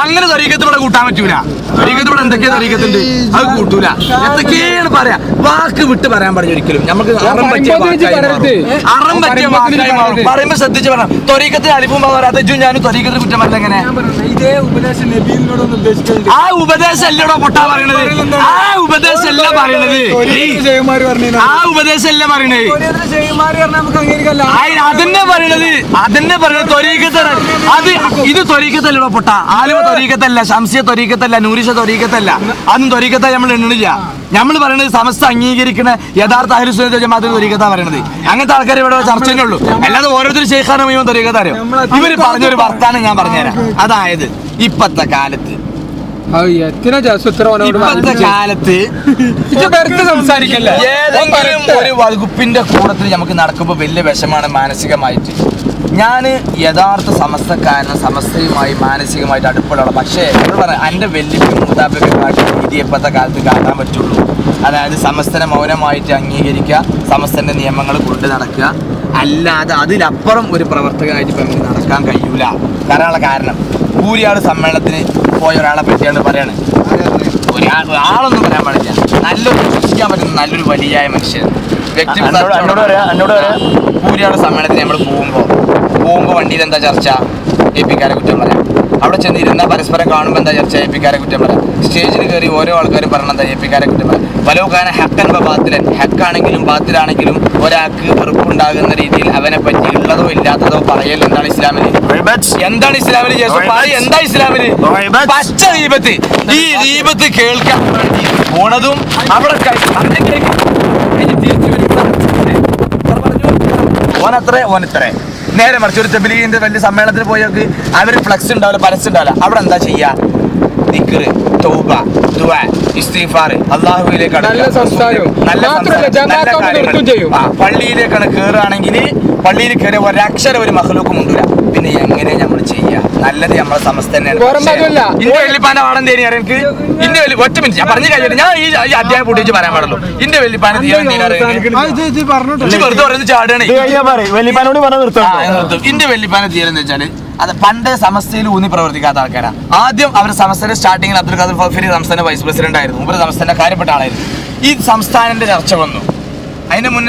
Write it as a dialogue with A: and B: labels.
A: അങ്ങനെ തൊരീക്കത്തിലൂടെ കൂട്ടാൻ പറ്റൂല. തൊരീക്കത്തിലൂടെ എന്തൊക്കെയാ തൊരീക്കത്തുണ്ട് അത് കൂട്ടൂല. എന്തൊക്കെയാണ് പറയാ, വാക്ക് വിട്ട് പറയാൻ പറഞ്ഞു. ഒരിക്കലും നമുക്ക് അറം പറ്റിയ പറയുമ്പോ ശ്രദ്ധിച്ച് പറയാം. തൊരീക്കത്തിന് അലിഫും പറയാത്ത ഞാനും തൊരീക്കത്തിന് കുറ്റം പറഞ്ഞ എങ്ങനെ? ആ ഉപദേശം അല്ലടോ പൊട്ടാ പറയണത്. ആ ഉപദേശം അല്ല പറയണത്. ആ ഉപദേശം അല്ല പറയണത്. അതന്നെ പറയണത്. അതന്നെ പറയണത് തൊരീക്കത്താണ്. അത് ഇത് തൊരീക്കത്തല്ലടോ പൊട്ട. ആലുവ തൊരീക്കത്തല്ല, ശംസിയ തൊരീക്കത്തല്ല, നൂരിഷ തൊരീക്കത്തല്ല. അതൊന്നും തൊരീക്കത്തായി നമ്മൾ എണ്ണണില്ല. നമ്മൾ പറയണത് സമസ്ത അംഗീകരിക്കുന്ന യഥാർത്ഥ അഹ്ലു സുന്നത്ത് ജമാഅത്ത് തൊരീക്കത്താ പറയണത്. അങ്ങനത്തെ ആൾക്കാർ ഇവിടെ ചർച്ചയേ ഉള്ളൂ. അല്ലാതെ ഓരോരുത്തർ ശൈഖാനോ മുഴുവൻ തൊരീക്കത്താരോ. ഇവര് പറഞ്ഞൊരു വർത്താനം ഞാൻ പറഞ്ഞുതരാം. അതായത് ഇപ്പത്തെ കാലത്ത് ഏതെങ്കിലും ഒരു വകുപ്പിന്റെ കൂടത്തിൽ നമുക്ക് നടക്കുമ്പോൾ വലിയ വിഷമാണ് മാനസികമായിട്ട്. ഞാൻ യഥാർത്ഥ സമസ്തക്കാരനും സമസ്തയുമായി മാനസികമായിട്ട് അടുപ്പമുള്ള, പക്ഷേ എൻ്റെ വെല്ലുവിളി മുതാബിക്ക് കാട്ടി രീതി ഇപ്പോഴത്തെ കാലത്ത് കാട്ടാൻ പറ്റുള്ളൂ. അതായത് സമസ്തനെ മൗനമായിട്ട് അംഗീകരിക്കുക, സമസ്തന്റെ നിയമങ്ങൾ കൊണ്ട് നടക്കുക. അല്ലാതെ അതിലപ്പുറം ഒരു പ്രവർത്തകനായിട്ട് ഇപ്പം എനിക്ക് നടക്കാൻ കഴിയൂല. കാരണം കൂരിയാട് സമ്മേളനത്തിന് പോയ ഒരാളെ പറ്റിയാണ് പറയാണ്. ആളൊന്നും പറയാൻ പാടില്ല. നല്ലൊരു വിശ്വസിക്കാൻ പറ്റുന്ന നല്ലൊരു വലിയ മനുഷ്യൻ വ്യക്തി. കൂരിയാട് സമ്മേളനത്തിന് നമ്മൾ പോകുമ്പോൾ വണ്ടിയിൽ എന്താ ചർച്ച? എപിക്കാരെ കുറ്റം പറയാം. അവിടെ ചെന്നിരുന്ന പരസ്പരം കാണുമ്പോൾ എന്താ ചർച്ച? എപിക്കാരെ കുറ്റം പറയാം. സ്റ്റേജിൽ കയറി ഓരോ ആൾക്കാരും പറഞ്ഞ എന്താ? എപിക്കാരെ കുറ്റം പറയാം. പലവുകാന ഹക്കൻ ബാത്തിലൻ, ഹക്കാണെങ്കിലും ബാത്തിലാണെങ്കിലും ഒരാൾക്ക് വെറുപ്പുണ്ടാകുന്ന രീതിയിൽ അവനെ പറ്റി ഉള്ളതോ ഇല്ലാത്തതോ പറയൽ എന്താണ് ഇസ്ലാമില്? എന്താണ് ഇസ്ലാമില്? എന്താ ഇസ്ലാമില്? പച്ച ദീപത്ത്. ഈ ദീപത്ത് കേൾക്കാൻ പോണതും അവിടെ ഓനത്രേ നേരെ മറിച്ച് ഒരു തബ്ലീഗിന്റെ വലിയ സമ്മേളനത്തിൽ പോയവർക്ക് അവര് ഫ്ലക്സ് ഉണ്ടാവില്ല, പരസ്യം ഉണ്ടാവില്ല. അവിടെ എന്താ ചെയ്യാ? ദിക്ർ, തൗബ, ദുആ, ഇസ്തിഗ്ഫാർ, അല്ലാഹുവിലേക്കാണ് നല്ല സംസാരം, നല്ല പള്ളിയിലേക്കാണ് കയറുകയാണെങ്കിൽ പള്ളിയിൽ കയറിയ ഒരക്ഷരം ഒരു മഖ്ലൂക്കും ഉണ്ടില്ല. പിന്നെ എങ്ങനെ നമ്മൾ ചെയ്യാ? നല്ലത് നമ്മളെ സമസ്ത തന്നെയാണ്. ഇന്റെ വെല്ലിപ്പാന്റെ പാടം തേനി എനിക്ക് ഇന്റെ വലിയ ഒറ്റ മിനിറ്റ് ഞാൻ പറഞ്ഞു കഴിഞ്ഞിട്ട് ഞാൻ ഈ അധ്യായം പൊട്ടിച്ച് പറയാൻ പാടുള്ളൂ. ഇന്റെ വെല്ലിപ്പാനെ തീരാൻ ചാടുകയാണ്. ഇന്റെ വെല്ലിപ്പാനെ തീരെന്ന് വെച്ചാല് അത് പണ്ടേ സമസ്തയിൽ ഊന്നി പ്രവർത്തിക്കാത്ത ആൾക്കാരാണ്. ആദ്യം അവർ സമസ്തയുടെ സ്റ്റാർട്ടിങ്ങിൽ അബ്ദുൽ ഖാദർ ഫൗഫി സംസ്ഥാന വൈസ് പ്രസിഡന്റ് ആയിരുന്നു. മുമ്പ് സംസ്ഥാന കാര്യപ്പെട്ട ആളായിരുന്നു. ഈ സംസ്ഥാനത്തിന്റെ ചർച്ച വന്നു. അതിന് മുന്നേ